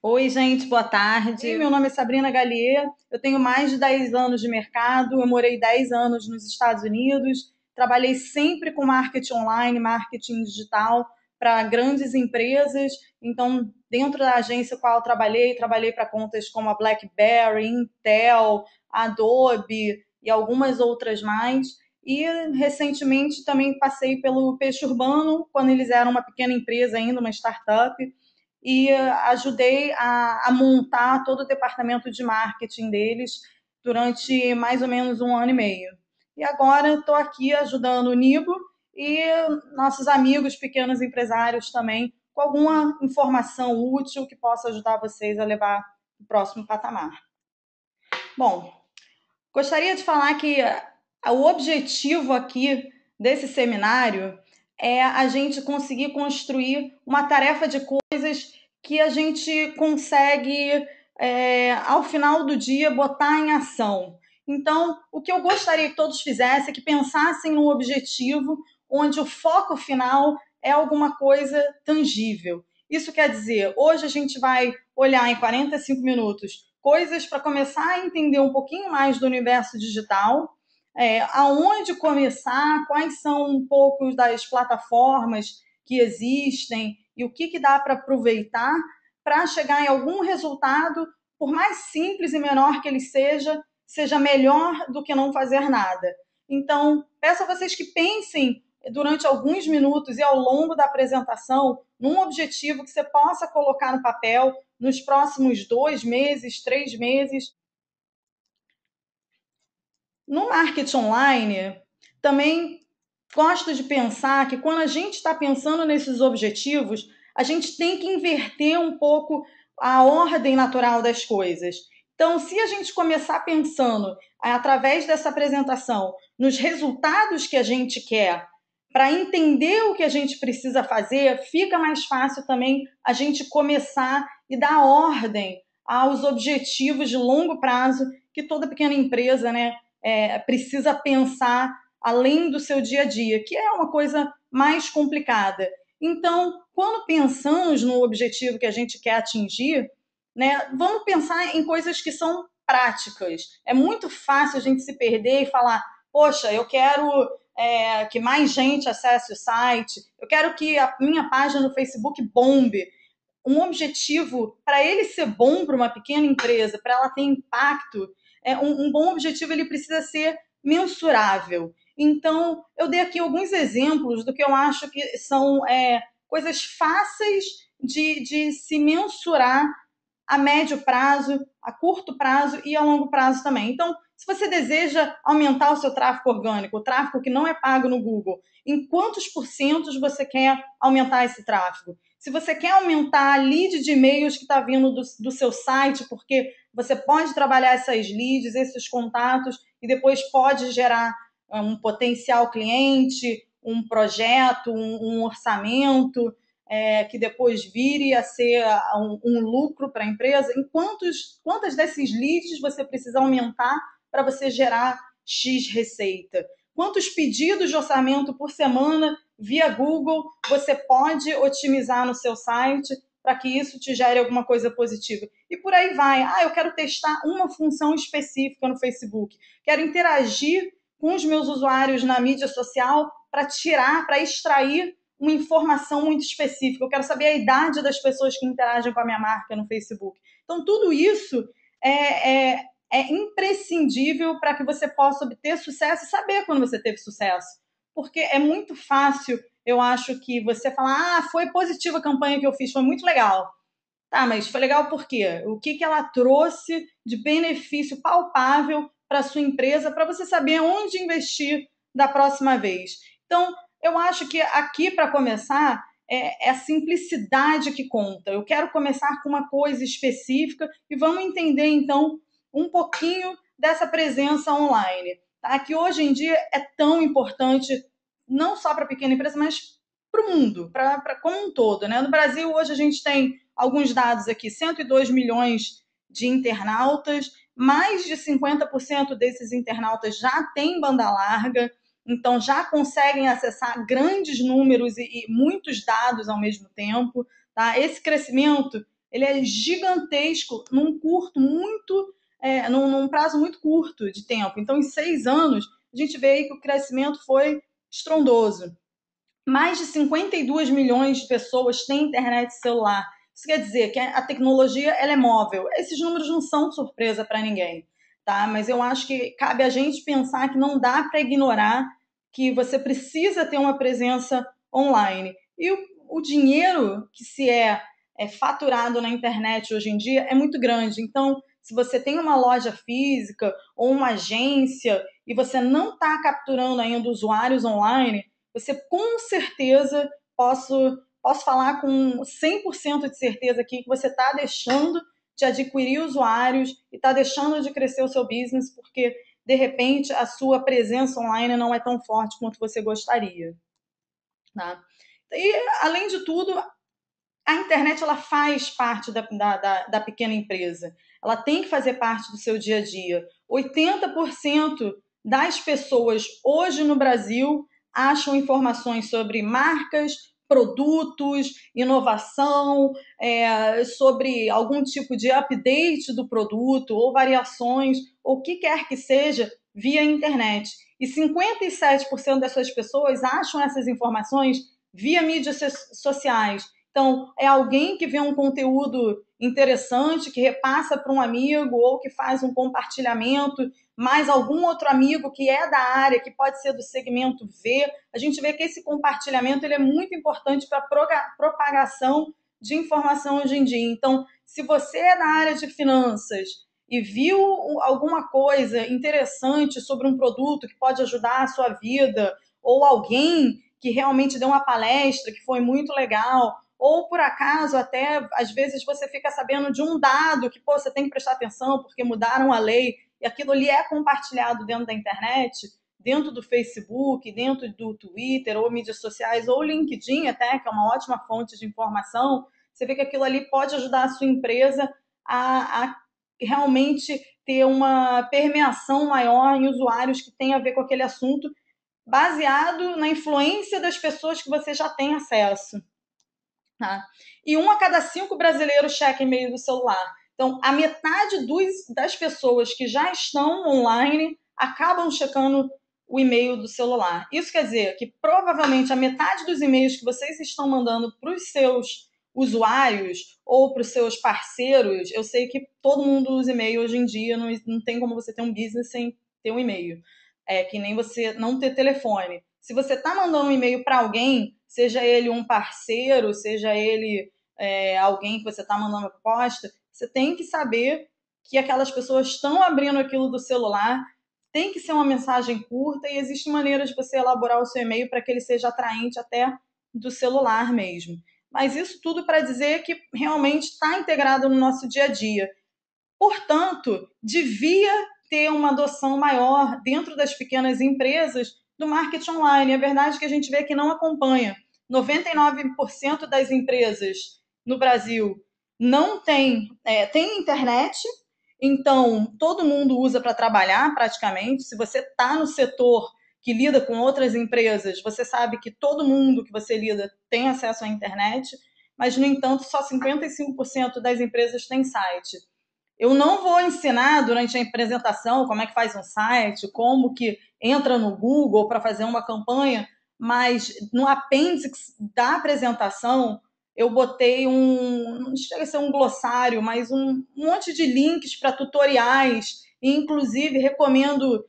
Oi, gente, boa tarde. Meu nome é Sabrina Gallier, eu tenho mais de 10 anos de mercado, eu morei 10 anos nos Estados Unidos, trabalhei sempre com marketing online, marketing digital para grandes empresas. Então, dentro da agência qual eu trabalhei para contas como a BlackBerry, Intel, Adobe e algumas outras mais. E recentemente também passei pelo Peixe Urbano, quando eles eram uma pequena empresa ainda, uma startup, e ajudei a montar todo o departamento de marketing deles durante mais ou menos 1 ano e meio. E agora estou aqui ajudando o Nibo e nossos amigos pequenos empresários também com alguma informação útil que possa ajudar vocês a levar o próximo patamar. Bom, gostaria de falar que o objetivo aqui desse seminário é a gente conseguir construir uma tarefa de coisas que a gente consegue, ao final do dia, botar em ação. Então, o que eu gostaria que todos fizessem é que pensassem num objetivo onde o foco final é alguma coisa tangível. Isso quer dizer, hoje a gente vai olhar em 45 minutos coisas para começar a entender um pouquinho mais do universo digital, aonde começar, quais são um pouco das plataformas que existem e o que dá para aproveitar para chegar em algum resultado, por mais simples e menor que ele seja melhor do que não fazer nada. Então, peço a vocês que pensem durante alguns minutos e ao longo da apresentação num objetivo que você possa colocar no papel nos próximos 2 meses, 3 meses. No marketing online, também gosto de pensar que quando a gente está pensando nesses objetivos, a gente tem que inverter um pouco a ordem natural das coisas. Então, se a gente começar pensando, através dessa apresentação, nos resultados que a gente quer, para entender o que a gente precisa fazer, fica mais fácil também a gente começar e dar ordem aos objetivos de longo prazo que toda pequena empresa, né, precisa pensar além do seu dia a dia, que é uma coisa mais complicada. Então, quando pensamos no objetivo que a gente quer atingir, né, vamos pensar em coisas que são práticas. É muito fácil a gente se perder e falar, poxa, eu quero que mais gente acesse o site, eu quero que a minha página no Facebook bombe. Um objetivo, para ele ser bom para uma pequena empresa, para ela ter impacto, um bom objetivo ele precisa ser mensurável. Então, eu dei aqui alguns exemplos do que eu acho que são coisas fáceis de se mensurar a médio prazo, a curto prazo e a longo prazo também. Então, se você deseja aumentar o seu tráfego orgânico, o tráfego que não é pago no Google, em quantos porcentos você quer aumentar esse tráfego? Se você quer aumentar a lead de e-mails que está vindo do seu site, porque você pode trabalhar essas leads, esses contatos, e depois pode gerar um potencial cliente, um projeto, um orçamento, que depois vire a ser um lucro para a empresa. Quantas desses leads você precisa aumentar para você gerar X receita? Quantos pedidos de orçamento por semana via Google você pode otimizar no seu site para que isso te gere alguma coisa positiva? E por aí vai. Eu quero testar uma função específica no Facebook. Quero interagir com os meus usuários na mídia social para extrair uma informação muito específica. Eu quero saber a idade das pessoas que interagem com a minha marca no Facebook. Então, tudo isso é imprescindível para que você possa obter sucesso e saber quando você teve sucesso. Porque é muito fácil, eu acho, que você falar, foi positiva a campanha que eu fiz, foi muito legal. Tá, mas foi legal por quê? O que ela trouxe de benefício palpável para a sua empresa, para você saber onde investir da próxima vez. Então, eu acho que aqui, para começar, é a simplicidade que conta. Eu quero começar com uma coisa específica e vamos entender, então, um pouquinho dessa presença online, tá? Que hoje em dia é tão importante, não só para a pequena empresa, mas para o mundo, como um todo, né? No Brasil, hoje a gente tem alguns dados aqui, 102 milhões de internautas, mais de 50% desses internautas já têm banda larga, então já conseguem acessar grandes números e muitos dados ao mesmo tempo. Tá? Esse crescimento ele é gigantesco num prazo muito curto de tempo. Então, em 6 anos, a gente vê aí que o crescimento foi estrondoso. Mais de 52 milhões de pessoas têm internet celular. Isso quer dizer que a tecnologia ela é móvel. Esses números não são surpresa para ninguém, tá? Mas eu acho que cabe a gente pensar que não dá para ignorar que você precisa ter uma presença online. E o dinheiro que é faturado na internet hoje em dia é muito grande. Então, se você tem uma loja física ou uma agência e você não está capturando ainda usuários online, você com certeza posso falar com 100% de certeza aqui que você está deixando de adquirir usuários e está deixando de crescer o seu business porque, de repente, a sua presença online não é tão forte quanto você gostaria. Tá? E, além de tudo, a internet ela faz parte da pequena empresa. Ela tem que fazer parte do seu dia a dia. 80% das pessoas hoje no Brasil acham informações sobre marcas, produtos, inovação, sobre algum tipo de update do produto ou variações, ou o que quer que seja, via internet. E 57% dessas pessoas acham essas informações via mídias sociais. Então, é alguém que vê um conteúdo interessante, que repassa para um amigo ou que faz um compartilhamento, mais algum outro amigo que é da área, que pode ser do segmento V. A gente vê que esse compartilhamento ele é muito importante para a propagação de informação hoje em dia. Então, se você é da área de finanças e viu alguma coisa interessante sobre um produto que pode ajudar a sua vida, ou alguém que realmente deu uma palestra que foi muito legal, ou por acaso até às vezes você fica sabendo de um dado que pô, você tem que prestar atenção porque mudaram a lei e aquilo ali é compartilhado dentro da internet, dentro do Facebook, dentro do Twitter ou mídias sociais ou LinkedIn até, que é uma ótima fonte de informação, você vê que aquilo ali pode ajudar a sua empresa a realmente ter uma permeação maior em usuários que tem a ver com aquele assunto, baseado na influência das pessoas que você já tem acesso. Tá? E 1 a cada 5 brasileiros checa e-mail do celular. Então, a metade das pessoas que já estão online acabam checando o e-mail do celular. Isso quer dizer que provavelmente a metade dos e-mails que vocês estão mandando para os seus usuários ou para os seus parceiros, eu sei que todo mundo usa e-mail hoje em dia, não tem como você ter um business sem ter um e-mail. É que nem você não ter telefone. Se você está mandando um e-mail para alguém, seja ele um parceiro, seja ele alguém que você está mandando uma proposta, você tem que saber que aquelas pessoas estão abrindo aquilo do celular, tem que ser uma mensagem curta e existe maneira de você elaborar o seu e-mail para que ele seja atraente até do celular mesmo. Mas isso tudo para dizer que realmente está integrado no nosso dia a dia. Portanto, devia ter uma adoção maior dentro das pequenas empresas do marketing online. É verdade que a gente vê que não acompanha. 99% das empresas no Brasil não tem internet, então todo mundo usa para trabalhar praticamente. Se você está no setor que lida com outras empresas, você sabe que todo mundo que você lida tem acesso à internet, mas, no entanto, só 55% das empresas têm site. Eu não vou ensinar durante a apresentação como é que faz um site, como que entra no Google para fazer uma campanha, mas no apêndice da apresentação eu botei não chega a ser um glossário, mas um monte de links para tutoriais, e inclusive recomendo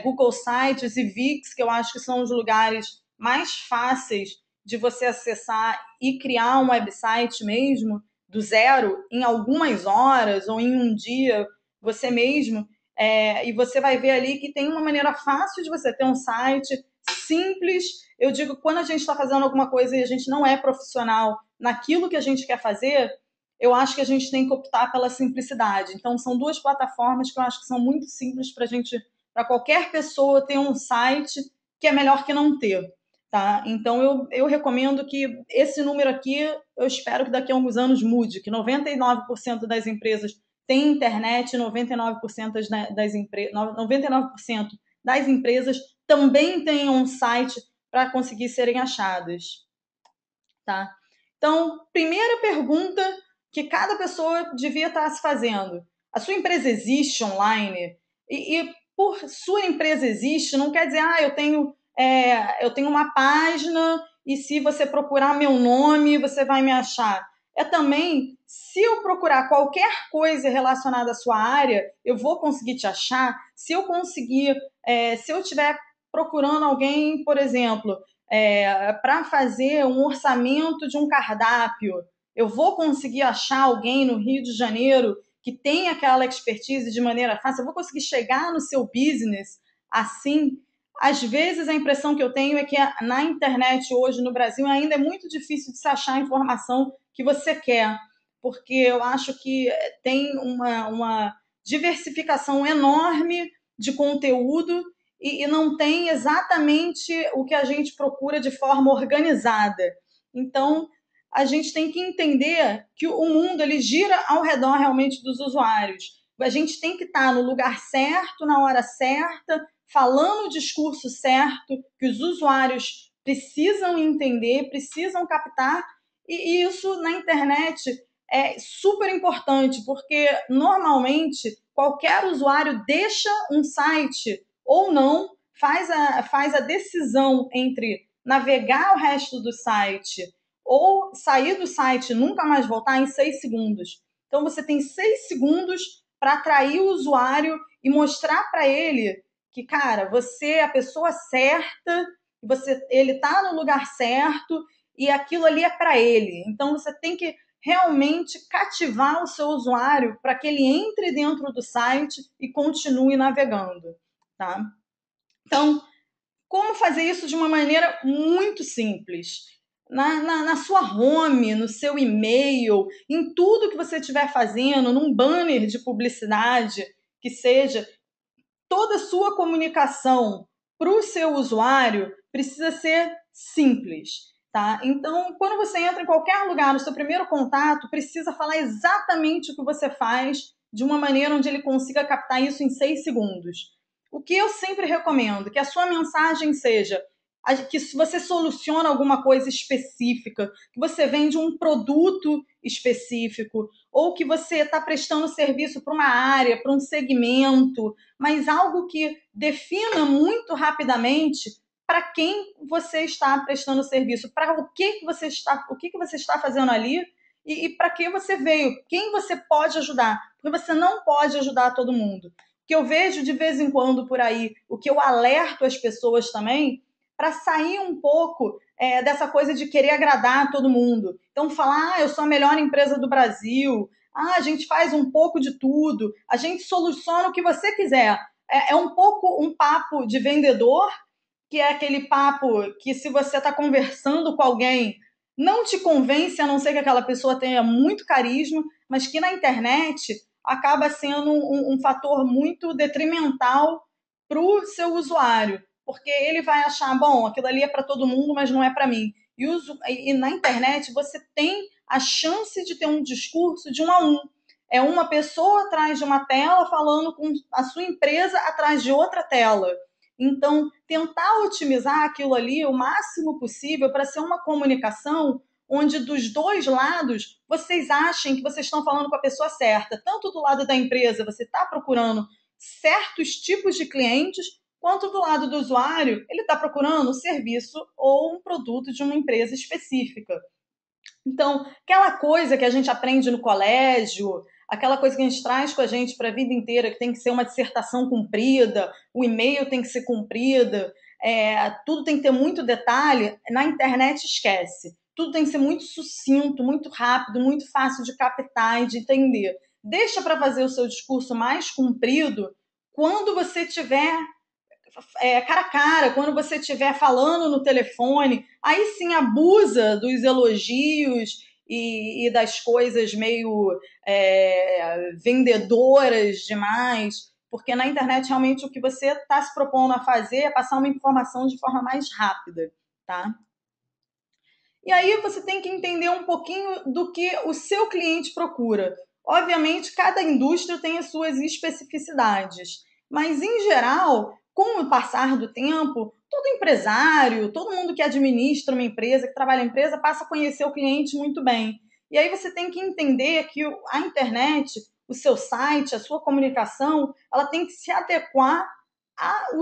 Google Sites e Wix, que eu acho que são os lugares mais fáceis de você acessar e criar um website mesmo, do zero, em algumas horas ou em um dia, você mesmo, e você vai ver ali que tem uma maneira fácil de você ter um site simples. Eu digo, quando a gente está fazendo alguma coisa e a gente não é profissional naquilo que a gente quer fazer, eu acho que a gente tem que optar pela simplicidade. Então, são 2 plataformas que eu acho que são muito simples para qualquer pessoa ter um site, que é melhor que não ter. Tá? Então, eu recomendo que esse número aqui, eu espero que daqui a alguns anos mude, que 99% das empresas têm internet, 99% das empresas também tenham um site para conseguir serem achadas. Tá? Então, primeira pergunta que cada pessoa devia estar se fazendo. A sua empresa existe online? E por sua empresa existe, não quer dizer, eu tenho uma página e se você procurar meu nome, você vai me achar. É também, se eu procurar qualquer coisa relacionada à sua área, eu vou conseguir te achar. Se eu conseguir, se eu estiver procurando alguém, por exemplo, para fazer um orçamento de um cardápio, eu vou conseguir achar alguém no Rio de Janeiro que tem aquela expertise de maneira fácil, eu vou conseguir chegar no seu business assim. Às vezes a impressão que eu tenho é que na internet hoje no Brasil ainda é muito difícil de se achar a informação que você quer, porque eu acho que tem uma diversificação enorme de conteúdo e não tem exatamente o que a gente procura de forma organizada. Então, a gente tem que entender que o mundo ele gira ao redor realmente dos usuários. A gente tem que estar no lugar certo, na hora certa, falando o discurso certo, que os usuários precisam entender, precisam captar, e isso na internet é super importante, porque normalmente qualquer usuário deixa um site ou não, faz a decisão entre navegar o resto do site ou sair do site e nunca mais voltar em 6 segundos. Então você tem 6 segundos para atrair o usuário e mostrar para ele que, cara, você é a pessoa certa, ele está no lugar certo e aquilo ali é para ele. Então você tem que realmente cativar o seu usuário para que ele entre dentro do site e continue navegando, tá? Então, como fazer isso de uma maneira muito simples? Na sua home, no seu e-mail, em tudo que você estiver fazendo, num banner de publicidade, que seja, toda a sua comunicação para o seu usuário precisa ser simples. Tá? Então, quando você entra em qualquer lugar, no seu primeiro contato, precisa falar exatamente o que você faz de uma maneira onde ele consiga captar isso em 6 segundos. O que eu sempre recomendo, que a sua mensagem seja que se você soluciona alguma coisa específica, que você vende um produto específico, ou que você está prestando serviço para uma área, para um segmento, mas algo que defina muito rapidamente para quem você está prestando serviço, para o que você está fazendo ali e para que você veio, quem você pode ajudar, porque você não pode ajudar todo mundo. O que eu vejo de vez em quando por aí, o que eu alerto as pessoas também, para sair um pouco dessa coisa de querer agradar todo mundo. Então, falar, eu sou a melhor empresa do Brasil, a gente faz um pouco de tudo, a gente soluciona o que você quiser. É um pouco um papo de vendedor, que é aquele papo que se você está conversando com alguém, não te convence, a não ser que aquela pessoa tenha muito carisma, mas que na internet acaba sendo um fator muito detrimental para o seu usuário, porque ele vai achar, bom, aquilo ali é para todo mundo, mas não é para mim. E na internet você tem a chance de ter um discurso de 1 a 1. É uma pessoa atrás de uma tela falando com a sua empresa atrás de outra tela. Então, tentar otimizar aquilo ali o máximo possível para ser uma comunicação onde dos dois lados vocês achem que vocês estão falando com a pessoa certa. Tanto do lado da empresa, você está procurando certos tipos de clientes, quanto do lado do usuário, ele está procurando um serviço ou um produto de uma empresa específica. Então, aquela coisa que a gente aprende no colégio, aquela coisa que a gente traz com a gente para a vida inteira, que tem que ser uma dissertação cumprida, o e-mail tem que ser cumprida, tudo tem que ter muito detalhe, na internet esquece. Tudo tem que ser muito sucinto, muito rápido, muito fácil de captar e de entender. Deixa para fazer o seu discurso mais comprido quando você tiver cara a cara, quando você estiver falando no telefone, aí sim abusa dos elogios e das coisas meio vendedoras demais, porque na internet realmente o que você está se propondo a fazer é passar uma informação de forma mais rápida, tá? E aí você tem que entender um pouquinho do que o seu cliente procura. Obviamente, cada indústria tem as suas especificidades, mas em geral, com o passar do tempo, todo empresário, todo mundo que administra uma empresa, que trabalha em empresa, passa a conhecer o cliente muito bem. E aí você tem que entender que a internet, o seu site, a sua comunicação, ela tem que se adequar ao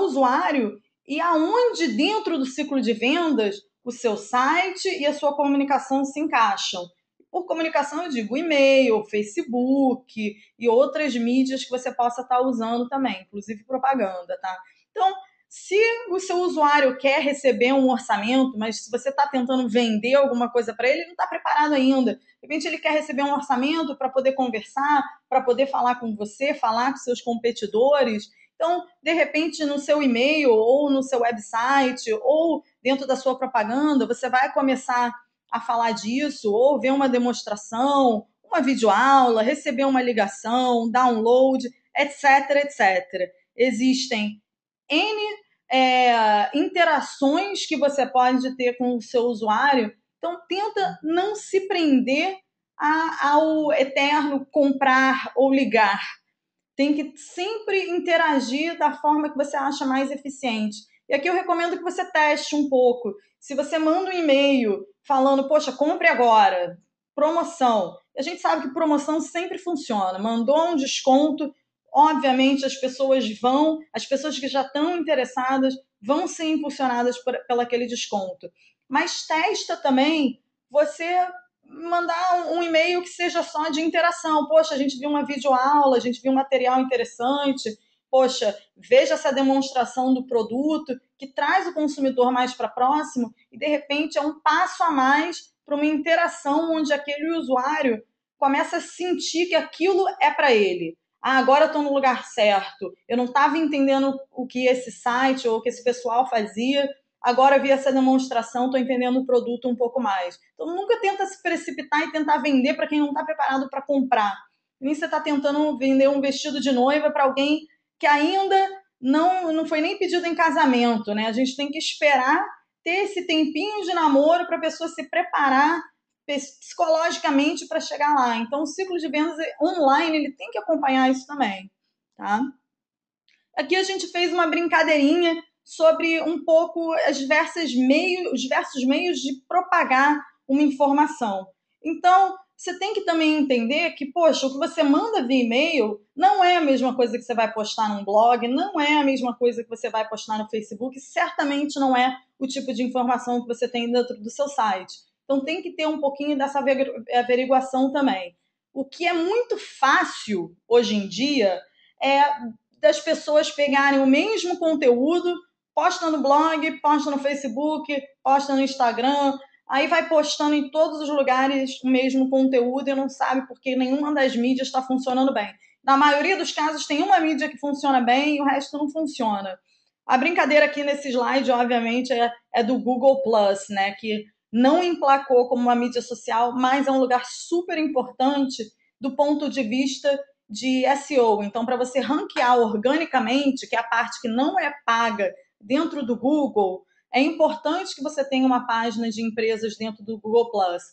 usuário e aonde dentro do ciclo de vendas o seu site e a sua comunicação se encaixam. Por comunicação eu digo e-mail, Facebook e outras mídias que você possa estar usando também, inclusive propaganda, tá? Então, se o seu usuário quer receber um orçamento, mas se você está tentando vender alguma coisa para ele, ele não está preparado ainda. De repente ele quer receber um orçamento para poder conversar, para poder falar com você, falar com seus competidores. Então, de repente, no seu e-mail ou no seu website ou dentro da sua propaganda, você vai começar a falar disso ou ver uma demonstração, uma videoaula, receber uma ligação, download, etc, etc. Existem N interações que você pode ter com o seu usuário. Então, tenta não se prender ao eterno comprar ou ligar. Tem que sempre interagir da forma que você acha mais eficiente. E aqui eu recomendo que você teste um pouco. Se você manda um e-mail falando, poxa, compre agora, promoção. A gente sabe que promoção sempre funciona. Mandou um desconto, obviamente as pessoas que já estão interessadas vão ser impulsionadas pelo aquele desconto. Mas testa também você mandar um e-mail que seja só de interação. Poxa, a gente viu uma videoaula, a gente viu um material interessante. Poxa, veja essa demonstração do produto que traz o consumidor mais para próximo e, de repente, é um passo a mais para uma interação onde aquele usuário começa a sentir que aquilo é para ele. Ah, agora eu estou no lugar certo. Eu não estava entendendo o que esse site ou o que esse pessoal fazia. Agora vi essa demonstração, estou entendendo o produto um pouco mais. Então, nunca tenta se precipitar e tentar vender para quem não está preparado para comprar. Nem você está tentando vender um vestido de noiva para alguém que ainda não foi nem pedido em casamento, né? A gente tem que esperar ter esse tempinho de namoro para a pessoa se preparar psicologicamente para chegar lá. Então, o ciclo de vendas online ele tem que acompanhar isso também, tá? Aqui a gente fez uma brincadeirinha sobre um pouco os diversos meios de propagar uma informação. Então, você tem que também entender que, poxa, o que você manda via e-mail não é a mesma coisa que você vai postar num blog, não é a mesma coisa que você vai postar no Facebook, certamente não é o tipo de informação que você tem dentro do seu site. Então, tem que ter um pouquinho dessa averiguação também. O que é muito fácil hoje em dia é das pessoas pegarem o mesmo conteúdo, posta no blog, posta no Facebook, posta no Instagram, aí vai postando em todos os lugares o mesmo conteúdo e não sabe porque nenhuma das mídias está funcionando bem. Na maioria dos casos tem uma mídia que funciona bem e o resto não funciona. A brincadeira aqui nesse slide, obviamente, é do Google Plus, né, que não emplacou como uma mídia social, mas é um lugar super importante do ponto de vista de SEO. Então, para você ranquear organicamente, que é a parte que não é paga dentro do Google, é importante que você tenha uma página de empresas dentro do Google Plus.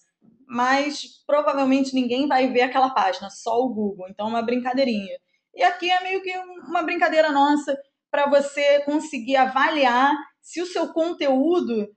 Mas provavelmente ninguém vai ver aquela página, só o Google. Então, é uma brincadeirinha. E aqui é meio que uma brincadeira nossa para você conseguir avaliar se o seu conteúdo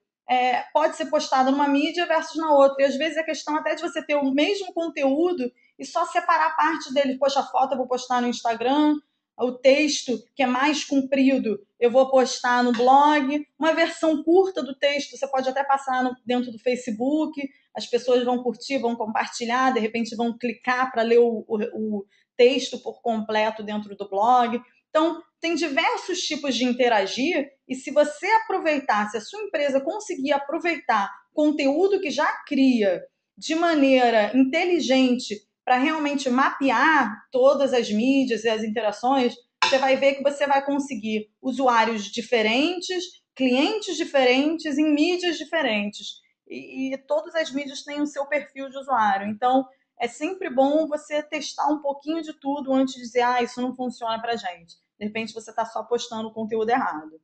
pode ser postado numa mídia versus na outra. E às vezes a questão até de você ter o mesmo conteúdo e só separar parte dele. Poxa, a foto eu vou postar no Instagram, o texto, que é mais comprido, eu vou postar no blog. Uma versão curta do texto, você pode até passar dentro do Facebook, as pessoas vão curtir, vão compartilhar, de repente vão clicar para ler o texto por completo dentro do blog. Então, tem diversos tipos de interagir e se você aproveitar, se a sua empresa conseguir aproveitar conteúdo que já cria de maneira inteligente para realmente mapear todas as mídias e as interações, você vai ver que você vai conseguir usuários diferentes, clientes diferentes, em mídias diferentes. E todas as mídias têm o seu perfil de usuário. Então, é sempre bom você testar um pouquinho de tudo antes de dizer, ah, isso não funciona para gente. De repente, você está só postando o conteúdo errado.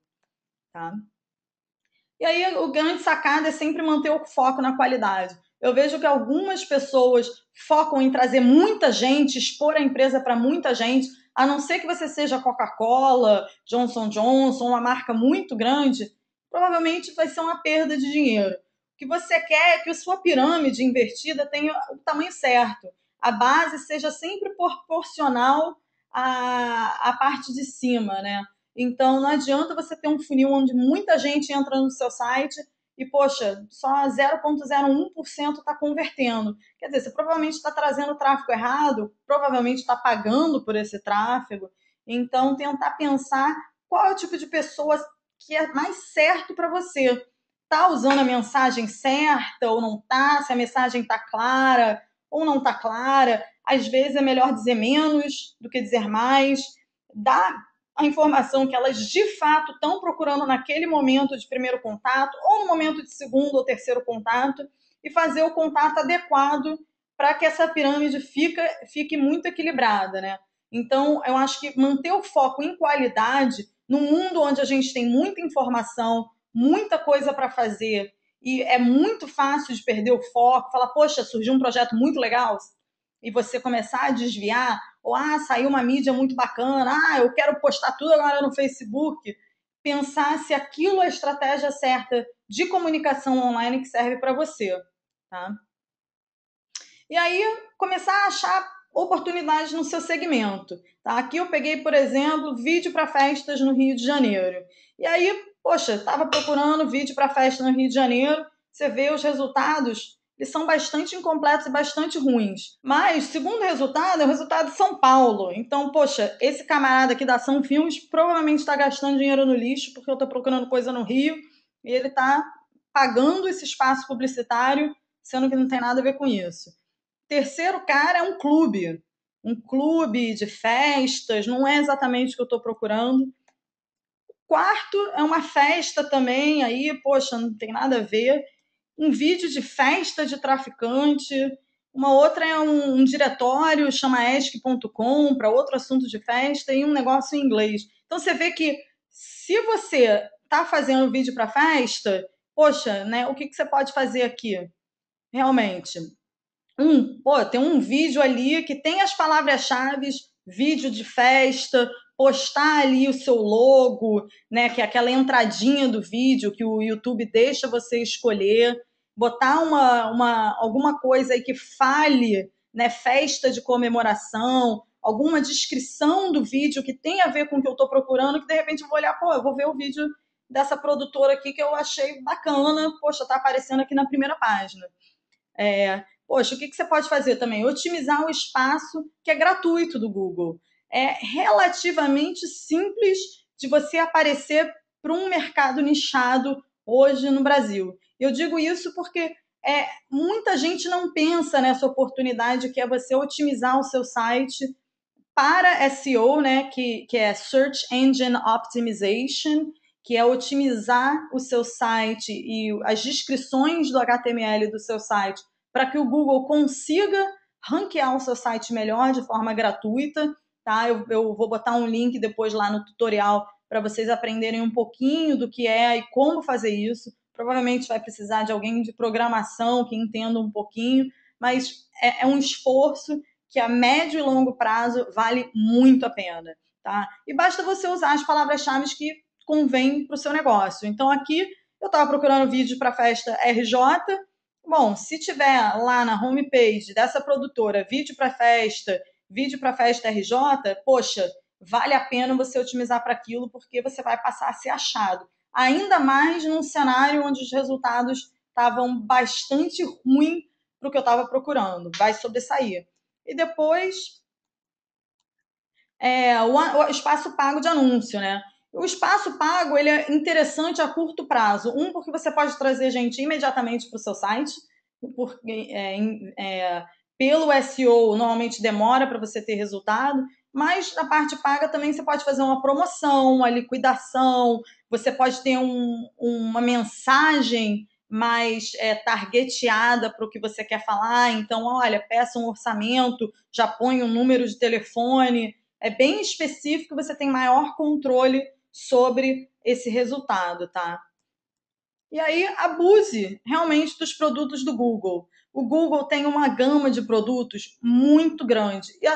Tá? E aí, o grande sacada é sempre manter o foco na qualidade. Eu vejo que algumas pessoas focam em trazer muita gente, expor a empresa para muita gente, a não ser que você seja Coca-Cola, Johnson Johnson, uma marca muito grande, provavelmente vai ser uma perda de dinheiro. que você quer é que a sua pirâmide invertida tenha o tamanho certo. A base seja sempre proporcional à parte de cima, né? Então, não adianta você ter um funil onde muita gente entra no seu site e, poxa, só 0,01% está convertendo. Quer dizer, você provavelmente está trazendo tráfego errado, provavelmente está pagando por esse tráfego. Então, tentar pensar qual é o tipo de pessoa que é mais certo para você. Tá usando a mensagem certa ou não tá? Se a mensagem tá clara ou não tá clara. Às vezes é melhor dizer menos do que dizer mais. Dar a informação que elas de fato estão procurando naquele momento de primeiro contato ou no momento de segundo ou terceiro contato e fazer o contato adequado para que essa pirâmide fique muito equilibrada, né? Então, eu acho que manter o foco em qualidade, num mundo onde a gente tem muita informação, muita coisa para fazer, e é muito fácil de perder o foco, falar, poxa, surgiu um projeto muito legal, e você começar a desviar, ou saiu uma mídia muito bacana, eu quero postar tudo agora no Facebook. Pensar se aquilo é a estratégia certa de comunicação online que serve para você, tá? E aí, começar a achar oportunidades no seu segmento. Tá? Aqui eu peguei, por exemplo, vídeo para festas no Rio de Janeiro. E aí, poxa, estava procurando vídeo para festa no Rio de Janeiro, você vê os resultados, eles são bastante incompletos e bastante ruins. Mas, segundo resultado, é o resultado de São Paulo. Então, poxa, esse camarada aqui da Ação Filmes provavelmente está gastando dinheiro no lixo, porque eu estou procurando coisa no Rio, e ele está pagando esse espaço publicitário, sendo que não tem nada a ver com isso. Terceiro cara é um clube de festas, não é exatamente o que eu estou procurando. Quarto é uma festa também, aí, poxa, não tem nada a ver. Um vídeo de festa de traficante. Uma outra é um diretório, chama esc.com, para outro assunto de festa, e um negócio em inglês. Então você vê que se você está fazendo vídeo para festa, poxa, né, o que você pode fazer aqui? Realmente, tem um vídeo ali que tem as palavras-chave, vídeo de festa, postar ali o seu logo, né, que é aquela entradinha do vídeo que o YouTube deixa você escolher, botar alguma coisa aí que fale, né, festa de comemoração, alguma descrição do vídeo que tem a ver com o que eu estou procurando, que de repente eu vou olhar, eu vou ver o vídeo dessa produtora aqui que eu achei bacana, poxa, tá aparecendo aqui na primeira página. Poxa, o que você pode fazer também? Otimizar o espaço que é gratuito do Google. É relativamente simples de você aparecer para um mercado nichado hoje no Brasil. Eu digo isso porque muita gente não pensa nessa oportunidade que é você otimizar o seu site para SEO, né, que é Search Engine Optimization, que é otimizar o seu site e as descrições do HTML do seu site para que o Google consiga ranquear o seu site melhor de forma gratuita. Tá? Eu vou botar um link depois lá no tutorial para vocês aprenderem um pouquinho do que é e como fazer isso. Provavelmente vai precisar de alguém de programação que entenda um pouquinho, mas é um esforço que a médio e longo prazo vale muito a pena. Tá? E basta você usar as palavras-chave que convém para o seu negócio. Então, aqui eu estava procurando vídeo para festa RJ. Bom, se tiver lá na homepage dessa produtora vídeo para festa RJ, poxa, vale a pena você otimizar para aquilo, porque você vai passar a ser achado. Ainda mais num cenário onde os resultados estavam bastante ruins para o que eu estava procurando. Vai sobressair. E depois o espaço pago de anúncio, né? O espaço pago ele é interessante a curto prazo. Porque você pode trazer gente imediatamente para o seu site, porque pelo SEO normalmente demora para você ter resultado, mas na parte paga também você pode fazer uma promoção, uma liquidação, você pode ter uma mensagem mais targeteada para o que você quer falar. Então, olha, peça um orçamento, já põe um número de telefone. É bem específico, você tem maior controle sobre esse resultado, tá? E aí, abuse realmente dos produtos do Google. O Google tem uma gama de produtos muito grande. E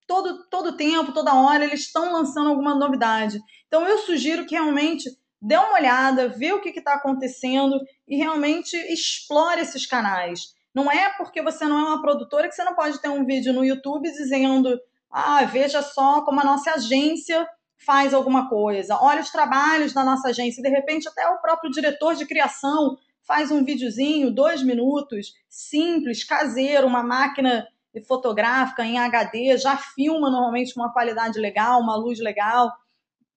todo tempo, toda hora, eles estão lançando alguma novidade. Então, eu sugiro que realmente dê uma olhada, vê o que está acontecendo e realmente explore esses canais. Não é porque você não é uma produtora que você não pode ter um vídeo no YouTube dizendo: ah, veja só como a nossa agência faz alguma coisa, olha os trabalhos da nossa agência, e de repente até o próprio diretor de criação faz um videozinho, 2 minutos, simples, caseiro, uma máquina fotográfica em HD, já filma normalmente com uma qualidade legal, uma luz legal,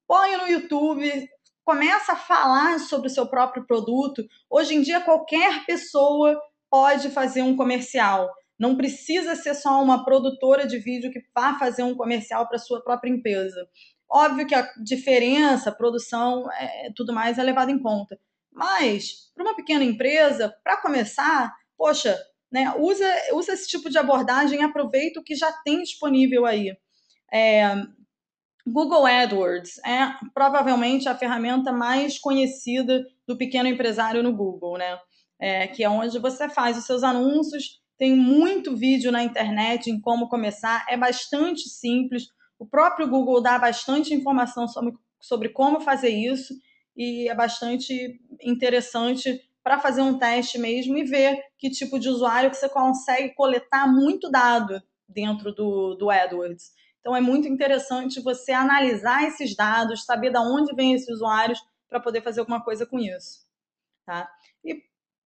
põe no YouTube, começa a falar sobre o seu próprio produto. Hoje em dia, qualquer pessoa pode fazer um comercial. Não precisa ser só uma produtora de vídeo que vá fazer um comercial para a sua própria empresa. Óbvio que a diferença, produção, tudo mais é levado em conta. Mas, para uma pequena empresa, para começar, poxa, né, usa esse tipo de abordagem, aproveita o que já tem disponível aí. Google AdWords é provavelmente a ferramenta mais conhecida do pequeno empresário no Google, né? Que é onde você faz os seus anúncios, tem muito vídeo na internet em como começar, é bastante simples. O próprio Google dá bastante informação sobre como fazer isso e é bastante interessante para fazer um teste mesmo e ver que tipo de usuário que você consegue coletar muito dado dentro do AdWords. Então, é muito interessante você analisar esses dados, saber de onde vêm esses usuários para poder fazer alguma coisa com isso. Tá? E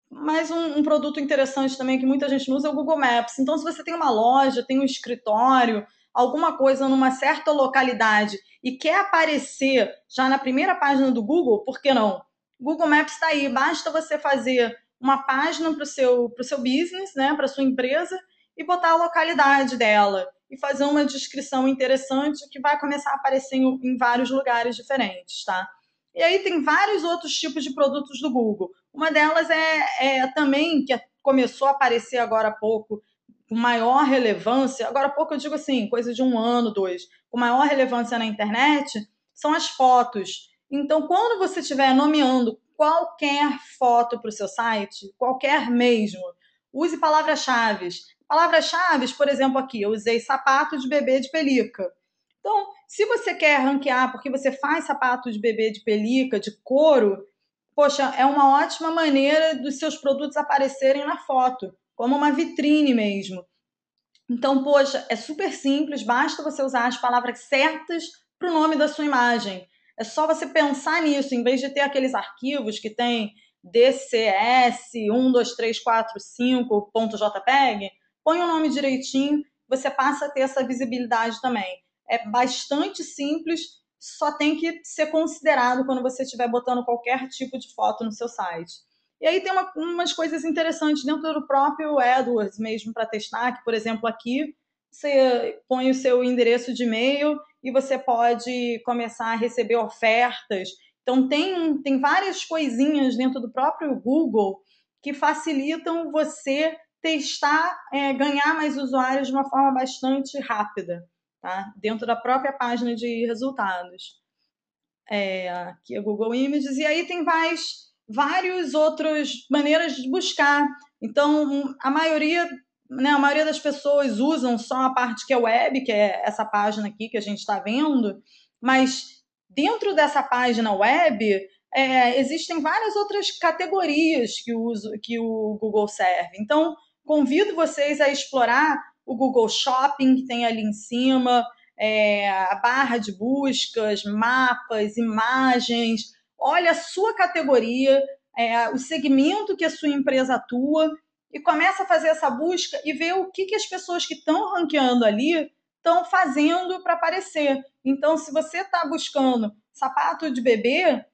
mais um produto interessante também que muita gente não usa é o Google Maps. Então, se você tem uma loja, tem um escritório, alguma coisa numa certa localidade e quer aparecer já na primeira página do Google, por que não? Google Maps está aí, basta você fazer uma página para o seu business, né, para a sua empresa, e botar a localidade dela e fazer uma descrição interessante que vai começar a aparecer em vários lugares diferentes, tá? E aí tem vários outros tipos de produtos do Google. Uma delas também, que começou a aparecer agora há pouco, com maior relevância, agora há pouco eu digo assim, coisa de 1 ano, 2, com maior relevância na internet, são as fotos. Então, quando você estiver nomeando qualquer foto para o seu site, qualquer mesmo, use palavras-chave. Palavras-chave, por exemplo, aqui, eu usei sapato de bebê de pelica. Então, se você quer ranquear porque você faz sapato de bebê de pelica, de couro, poxa, é uma ótima maneira dos seus produtos aparecerem na foto, como uma vitrine mesmo. Então, poxa, é super simples, basta você usar as palavras certas para o nome da sua imagem. É só você pensar nisso, em vez de ter aqueles arquivos que tem DCS 12345.jpg, põe o nome direitinho, você passa a ter essa visibilidade também. É bastante simples, só tem que ser considerado quando você estiver botando qualquer tipo de foto no seu site. E aí tem umas coisas interessantes dentro do próprio AdWords mesmo para testar, que, por exemplo, aqui você põe o seu endereço de e-mail e você pode começar a receber ofertas. Então, tem várias coisinhas dentro do próprio Google que facilitam você testar, ganhar mais usuários de uma forma bastante rápida, tá? Dentro da própria página de resultados. Aqui é Google Images, e aí tem várias outras maneiras de buscar. Então, a maioria das pessoas usam só a parte que é web, que é essa página aqui que a gente está vendo, mas dentro dessa página web existem várias outras categorias que o Google serve. Então, convido vocês a explorar o Google Shopping, que tem ali em cima, a barra de buscas, mapas, imagens. Olha a sua categoria, o segmento que a sua empresa atua e começa a fazer essa busca e ver o que as pessoas que estão ranqueando ali estão fazendo para aparecer. Então, se você está buscando sapato de bebê,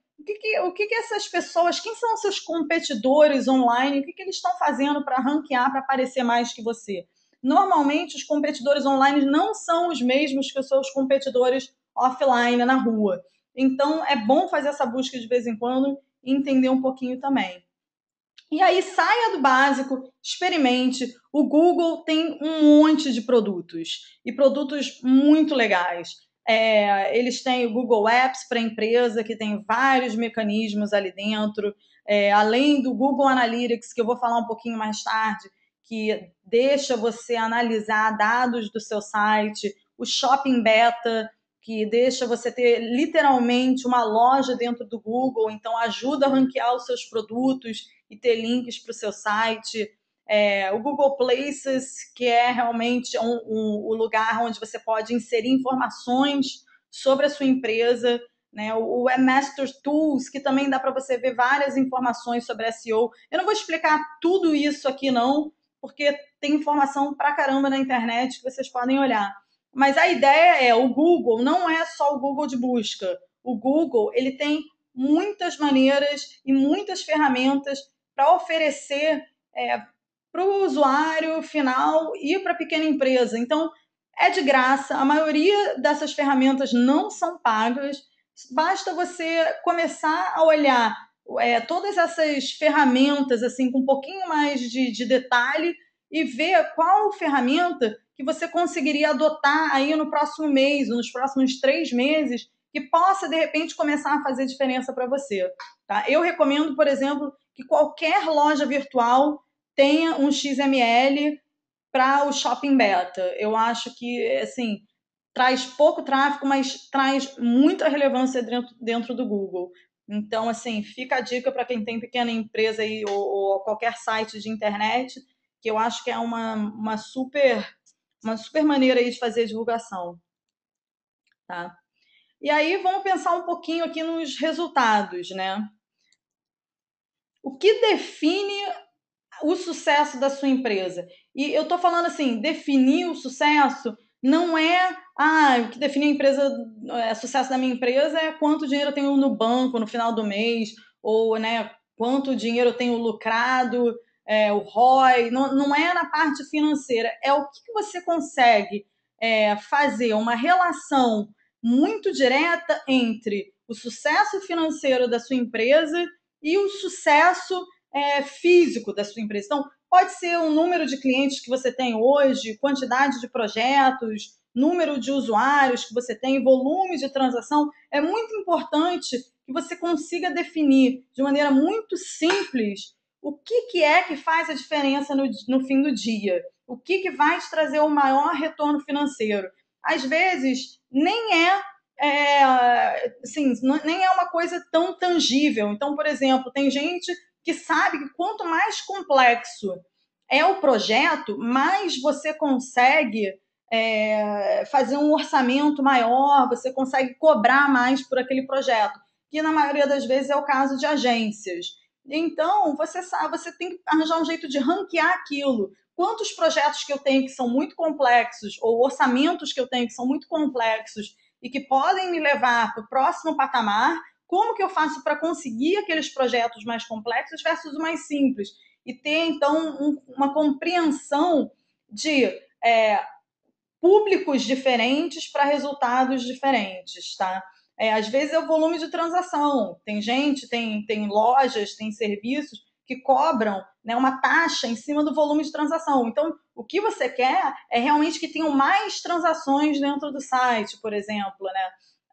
o que essas pessoas, quem são os seus competidores online, o que eles estão fazendo para ranquear, para aparecer mais que você? Normalmente, os competidores online não são os mesmos que os seus competidores offline, na rua. Então, é bom fazer essa busca de vez em quando e entender um pouquinho também. E aí, saia do básico, experimente. O Google tem um monte de produtos e produtos muito legais. Eles têm o Google Apps para empresa, que tem vários mecanismos ali dentro, além do Google Analytics, que eu vou falar um pouquinho mais tarde, que deixa você analisar dados do seu site, o Shopping Beta, que deixa você ter literalmente uma loja dentro do Google, então ajuda a ranquear os seus produtos e ter links para o seu site. O Google Places, que é realmente o lugar onde você pode inserir informações sobre a sua empresa, né? O Webmaster Tools, que também dá para você ver várias informações sobre SEO. Eu não vou explicar tudo isso aqui não, porque tem informação pra caramba na internet que vocês podem olhar. Mas a ideia é, o Google não é só o Google de busca. O Google, ele tem muitas maneiras e muitas ferramentas para oferecer para o usuário final e para a pequena empresa. Então, é de graça. A maioria dessas ferramentas não são pagas. Basta você começar a olhar todas essas ferramentas assim com um pouquinho mais de detalhe e ver qual ferramenta que você conseguiria adotar aí no próximo mês, ou nos próximos 3 meses, que possa, de repente, começar a fazer diferença para você. Tá? Eu recomendo, por exemplo, que qualquer loja virtual tenha um XML para o Shopping Beta. Eu acho que, assim, traz pouco tráfego, mas traz muita relevância dentro do Google. Então, assim, fica a dica para quem tem pequena empresa aí ou qualquer site de internet, que eu acho que é uma super maneira aí de fazer divulgação, tá? E aí vamos pensar um pouquinho aqui nos resultados, né? O que define o sucesso da sua empresa? E eu tô falando assim, definir o sucesso não é o que define a empresa, sucesso da minha empresa é quanto dinheiro eu tenho no banco no final do mês, ou né, quanto dinheiro eu tenho lucrado, o ROI, não é na parte financeira, é o que você consegue fazer uma relação muito direta entre o sucesso financeiro da sua empresa e o sucesso físico da sua empresa. Então, pode ser o número de clientes que você tem hoje, quantidade de projetos, número de usuários que você tem, volume de transação. É muito importante que você consiga definir de maneira muito simples o que é que faz a diferença no fim do dia. O que vai te trazer o maior retorno financeiro. Às vezes, nem assim, nem é uma coisa tão tangível. Então, por exemplo, tem gente que sabe que quanto mais complexo é o projeto, mais você consegue fazer um orçamento maior, você consegue cobrar mais por aquele projeto, que na maioria das vezes é o caso de agências. Então, você sabe, você tem que arranjar um jeito de ranquear aquilo. Quantos projetos que eu tenho que são muito complexos, ou orçamentos que eu tenho que são muito complexos e que podem me levar para o próximo patamar, como que eu faço para conseguir aqueles projetos mais complexos versus os mais simples? E ter, então, uma compreensão de públicos diferentes para resultados diferentes, tá? Às vezes é o volume de transação. Tem gente, tem lojas, tem serviços que cobram, né, uma taxa em cima do volume de transação. Então, o que você quer é realmente que tenham mais transações dentro do site, por exemplo,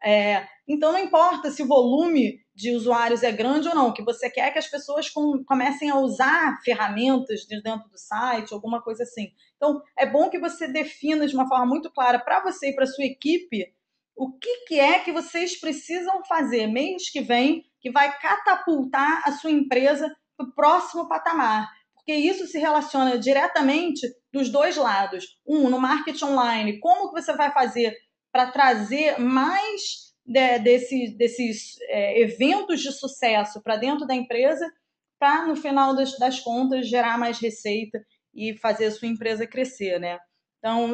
né? Então, não importa se o volume de usuários é grande ou não, o que você quer é que as pessoas comecem a usar ferramentas dentro do site, alguma coisa assim. Então, é bom que você defina de uma forma muito clara para você e para sua equipe o que é que vocês precisam fazer mês que vem que vai catapultar a sua empresa para o próximo patamar. Porque isso se relaciona diretamente dos dois lados. No marketing online, como que você vai fazer para trazer mais desses eventos de sucesso para dentro da empresa, para, no final das contas, gerar mais receita e fazer a sua empresa crescer, né? Então,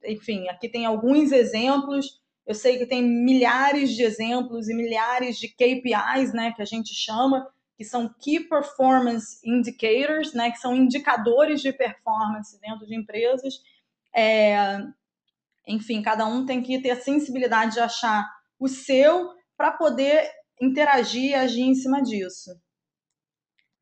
enfim, aqui tem alguns exemplos. Eu sei que tem milhares de exemplos e milhares de KPIs, né, que a gente chama, que são Key Performance Indicators, né, que são indicadores de performance dentro de empresas. Enfim, cada um tem que ter a sensibilidade de achar o seu para poder interagir e agir em cima disso,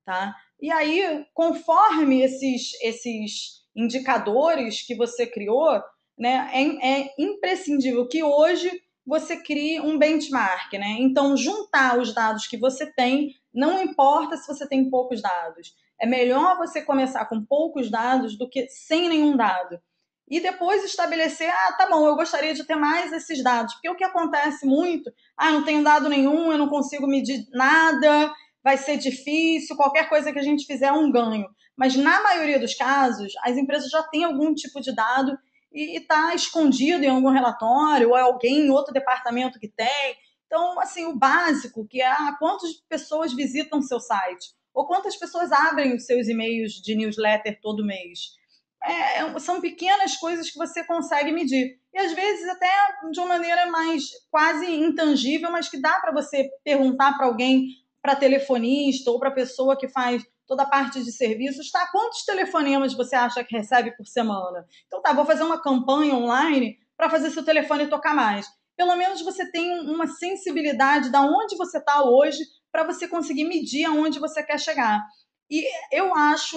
tá? E aí, conforme esses indicadores que você criou, né, é imprescindível que hoje você crie um benchmark, né? Então, juntar os dados que você tem, não importa se você tem poucos dados. É melhor você começar com poucos dados do que sem nenhum dado. e depois estabelecer, tá bom, eu gostaria de ter mais esses dados, porque o que acontece muito, eu não tenho dado nenhum, eu não consigo medir nada, vai ser difícil, qualquer coisa que a gente fizer é um ganho. Mas na maioria dos casos, as empresas já têm algum tipo de dado e está escondido em algum relatório, ou é alguém em outro departamento que tem. Então, assim, o básico, que é quantas pessoas visitam o seu site, ou quantas pessoas abrem os seus e-mails de newsletter todo mês. São pequenas coisas que você consegue medir. E às vezes até de uma maneira mais quase intangível, mas que dá para você perguntar para alguém, para telefonista ou para pessoa que faz toda a parte de serviços, quantos telefonemas você acha que recebe por semana? Então vou fazer uma campanha online para fazer seu telefone tocar mais. Pelo menos você tem uma sensibilidade de onde você está hoje para você conseguir medir aonde você quer chegar. E eu acho,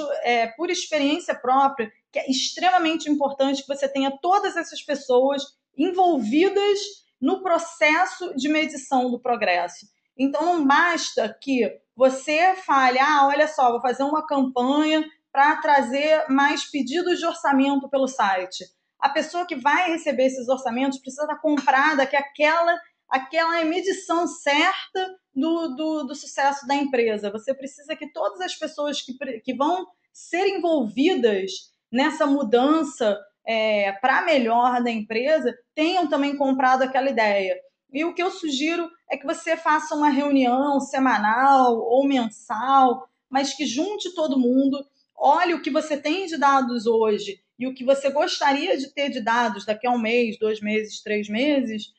por experiência própria, que é extremamente importante que você tenha todas essas pessoas envolvidas no processo de medição do progresso. Então, não basta que você fale, olha só, vou fazer uma campanha para trazer mais pedidos de orçamento pelo site. A pessoa que vai receber esses orçamentos precisa estar comprada que aquela é a medição certa do sucesso da empresa. Você precisa que todas as pessoas que vão ser envolvidas nessa mudança para melhor da empresa tenham também comprado aquela ideia. E o que eu sugiro é que você faça uma reunião semanal ou mensal, mas que junte todo mundo, olhe o que você tem de dados hoje e o que você gostaria de ter de dados daqui a um mês, 2 meses, 3 meses,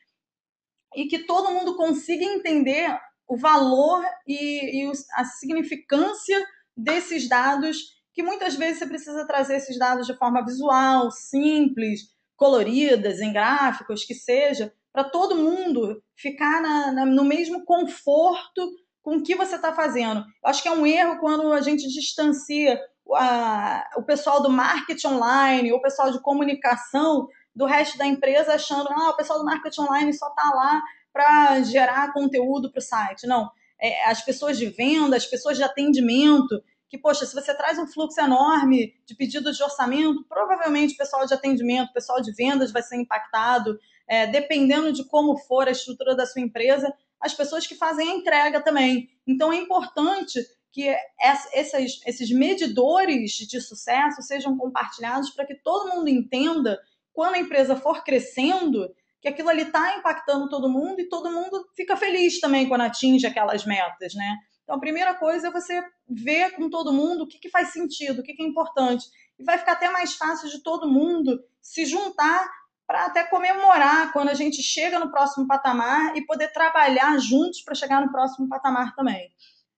e que todo mundo consiga entender o valor e a significância desses dados, que muitas vezes você precisa trazer esses dados de forma visual, simples, coloridas, em gráficos, que seja, para todo mundo ficar no mesmo conforto com o que você está fazendo. Eu acho que é um erro quando a gente distancia o pessoal do marketing online, ou o pessoal de comunicação do resto da empresa, achando o pessoal do marketing online só está lá para gerar conteúdo para o site. Não, as pessoas de venda, as pessoas de atendimento, que, poxa, se você traz um fluxo enorme de pedidos de orçamento, provavelmente o pessoal de atendimento, o pessoal de vendas vai ser impactado, dependendo de como for a estrutura da sua empresa, as pessoas que fazem a entrega também. Então, é importante que esses medidores de sucesso sejam compartilhados para que todo mundo entenda, quando a empresa for crescendo, que aquilo ali está impactando todo mundo e todo mundo fica feliz também quando atinge aquelas metas, né? Então, a primeira coisa é você ver com todo mundo o que faz sentido, o que é importante. E vai ficar até mais fácil de todo mundo se juntar para até comemorar quando a gente chega no próximo patamar e poder trabalhar juntos para chegar no próximo patamar também.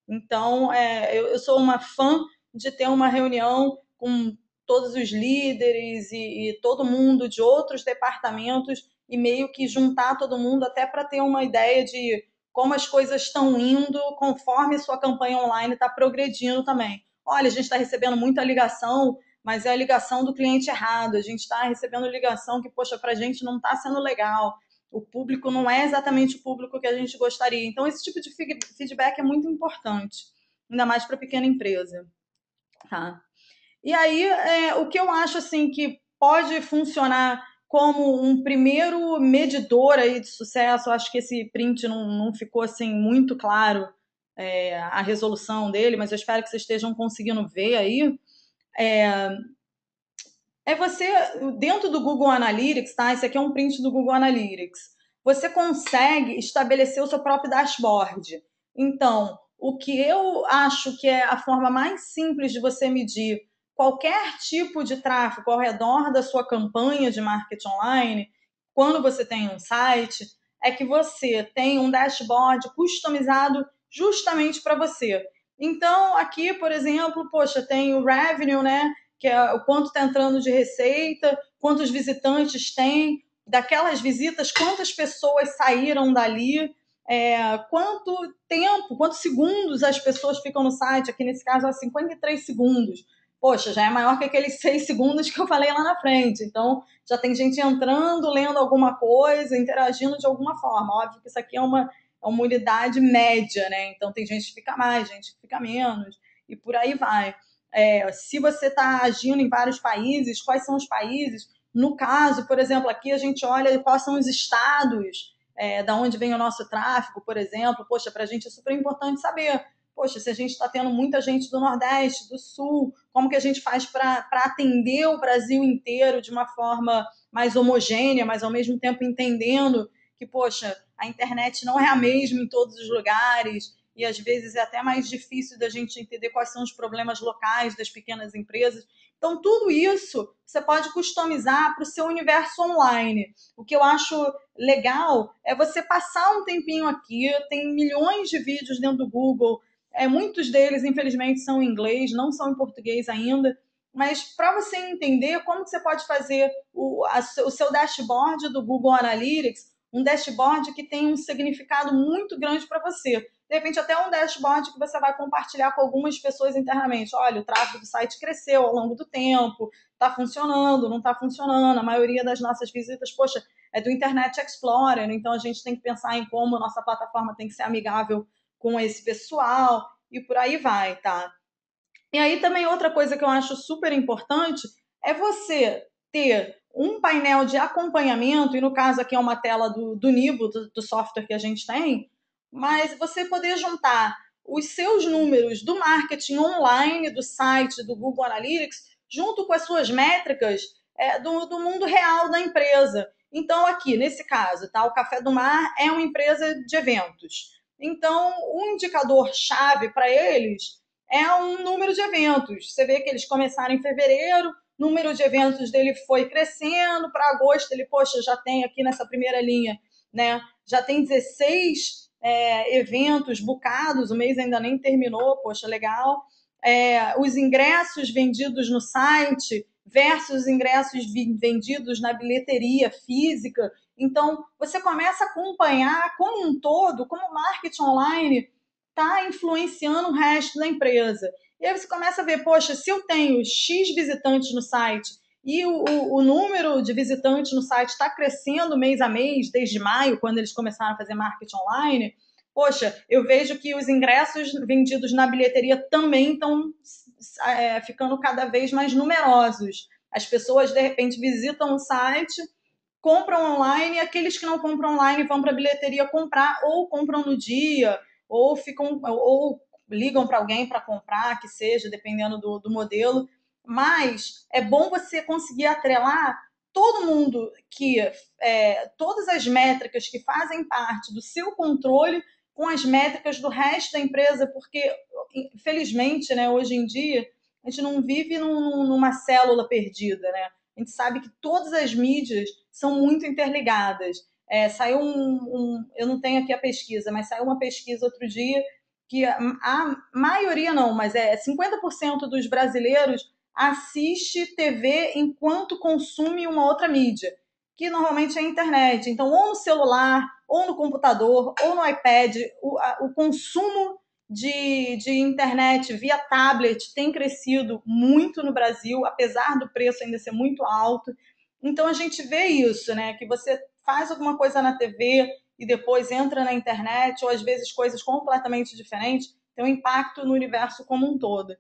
Então, eu sou uma fã de ter uma reunião com todos os líderes e todo mundo de outros departamentos e meio que juntar todo mundo até para ter uma ideia de como as coisas estão indo conforme a sua campanha online está progredindo também. Olha, a gente está recebendo muita ligação, mas é a ligação do cliente errado. A gente está recebendo ligação que, poxa, para a gente não está sendo legal. O público não é exatamente o público que a gente gostaria. Então, esse tipo de feedback é muito importante, ainda mais para pequena empresa. Tá? E aí, o que eu acho assim que pode funcionar como um primeiro medidor aí de sucesso, eu acho que esse print não ficou assim muito claro, a resolução dele, mas eu espero que vocês estejam conseguindo ver aí. Você, dentro do Google Analytics, tá? Esse aqui é um print do Google Analytics. Você consegue estabelecer o seu próprio dashboard. Então, o que eu acho que é a forma mais simples de você medir qualquer tipo de tráfego ao redor da sua campanha de marketing online, quando você tem um site, é que você tem um dashboard customizado justamente para você. Então, aqui, por exemplo, poxa, tem o revenue, né? Que é o quanto está entrando de receita, quantos visitantes tem, daquelas visitas, quantas pessoas saíram dali, quanto tempo, quantos segundos as pessoas ficam no site, aqui nesse caso, 53 segundos. Poxa, já é maior que aqueles 6 segundos que eu falei lá na frente. Então, já tem gente entrando, lendo alguma coisa, interagindo de alguma forma. Óbvio que isso aqui é uma unidade média, né? Então, tem gente que fica mais, gente que fica menos, e por aí vai. Se você está agindo em vários países, quais são os países? No caso, por exemplo, aqui a gente olha quais são os estados da onde vem o nosso tráfego, por exemplo. Poxa, para a gente é super importante saber. Poxa, se a gente está tendo muita gente do Nordeste, do Sul, como que a gente faz para atender o Brasil inteiro de uma forma mais homogênea, mas ao mesmo tempo entendendo que, poxa, a internet não é a mesma em todos os lugares e às vezes é até mais difícil da gente entender quais são os problemas locais das pequenas empresas. Então, tudo isso você pode customizar para o seu universo online. O que eu acho legal é você passar um tempinho aqui, tem milhões de vídeos dentro do Google, muitos deles, infelizmente, são em inglês, não são em português ainda, mas para você entender como que você pode fazer o seu dashboard do Google Analytics, um dashboard que tem um significado muito grande para você. De repente, até um dashboard que você vai compartilhar com algumas pessoas internamente. Olha, o tráfego do site cresceu ao longo do tempo, está funcionando, não está funcionando. A maioria das nossas visitas, poxa, é do Internet Explorer, então a gente tem que pensar em como a nossa plataforma tem que ser amigável com esse pessoal e por aí vai, tá? E aí também outra coisa que eu acho super importante é você ter um painel de acompanhamento, e no caso aqui é uma tela do Nibo, do software que a gente tem, mas você poder juntar os seus números do marketing online, do site, do Google Analytics, junto com as suas métricas do mundo real da empresa. Então, aqui, nesse caso, tá? O Café do Mar é uma empresa de eventos. Então, o indicador-chave para eles é um número de eventos. Você vê que eles começaram em fevereiro, o número de eventos dele foi crescendo, para agosto ele, poxa, já tem aqui nessa primeira linha, né? Já tem 16 eventos bucados, o mês ainda nem terminou, poxa, legal. Os ingressos vendidos no site versus os ingressos vendidos na bilheteria física. Então, você começa a acompanhar como um todo, como o marketing online está influenciando o resto da empresa. E aí você começa a ver, poxa, se eu tenho X visitantes no site e o número de visitantes no site está crescendo mês a mês, desde maio, quando eles começaram a fazer marketing online, poxa, eu vejo que os ingressos vendidos na bilheteria também estão ficando cada vez mais numerosos. As pessoas, de repente, visitam o site, compram online, e aqueles que não compram online vão para a bilheteria comprar, ou compram no dia, ou ligam para alguém para comprar, que seja, dependendo do modelo. Mas é bom você conseguir atrelar todo mundo todas as métricas que fazem parte do seu controle com as métricas do resto da empresa, porque, infelizmente, né, hoje em dia, a gente não vive numa célula perdida, né? A gente sabe que todas as mídias são muito interligadas. Saiu eu não tenho aqui a pesquisa, mas saiu uma pesquisa outro dia que a maioria não, mas 50% dos brasileiros assiste TV enquanto consome uma outra mídia, que normalmente é a internet. Então, ou no celular, ou no computador, ou no iPad, o consumo de internet via tablet tem crescido muito no Brasil, apesar do preço ainda ser muito alto. Então a gente vê isso, né? Que você faz alguma coisa na TV e depois entra na internet, ou às vezes coisas completamente diferentes, tem um impacto no universo como um todo.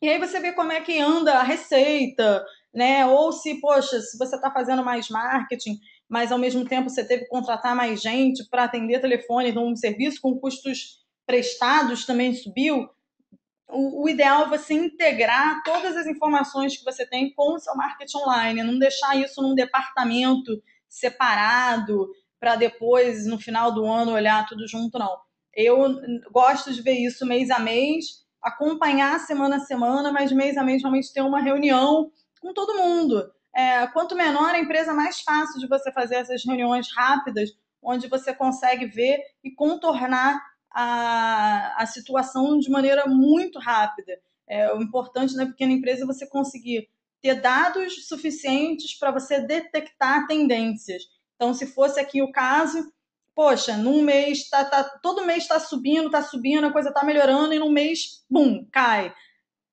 E aí você vê como é que anda a receita, né? Ou se, poxa, se você está fazendo mais marketing, mas ao mesmo tempo você teve que contratar mais gente para atender telefone, então um serviço com custos prestados também subiu. O ideal é você integrar todas as informações que você tem com o seu marketing online, não deixar isso num departamento separado para depois, no final do ano, olhar tudo junto, não. Eu gosto de ver isso mês a mês, acompanhar semana a semana, mas mês a mês realmente ter uma reunião com todo mundo. Quanto menor a empresa, mais fácil de você fazer essas reuniões rápidas, onde você consegue ver e contornar a situação de maneira muito rápida. O importante na pequena empresa é você conseguir ter dados suficientes para você detectar tendências. Então, se fosse aqui o caso, poxa, num mês, todo mês está subindo, a coisa está melhorando, e num mês, bum, cai.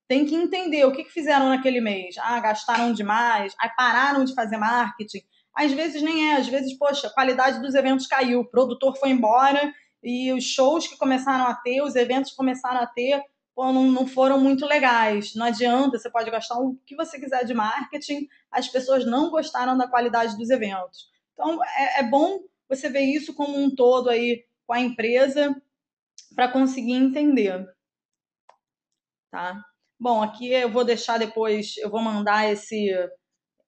Tem que entender o que fizeram naquele mês. Gastaram demais, pararam de fazer marketing. Às vezes nem às vezes, poxa, a qualidade dos eventos caiu, o produtor foi embora e os shows que começaram a ter, os eventos que começaram a ter, pô, não foram muito legais. Não adianta, você pode gastar o que você quiser de marketing, as pessoas não gostaram da qualidade dos eventos. Então, é bom você ver isso como um todo aí com a empresa para conseguir entender, tá? Bom, aqui eu vou deixar depois, eu vou mandar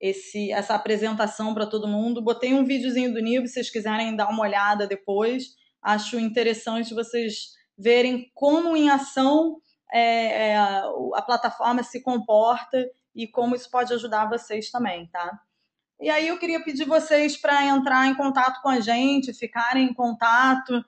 essa apresentação para todo mundo. Botei um videozinho do Nib, se vocês quiserem dar uma olhada depois. Acho interessante vocês verem como em ação a plataforma se comporta e como isso pode ajudar vocês também, tá? E aí eu queria pedir vocês para entrar em contato com a gente, ficarem em contato.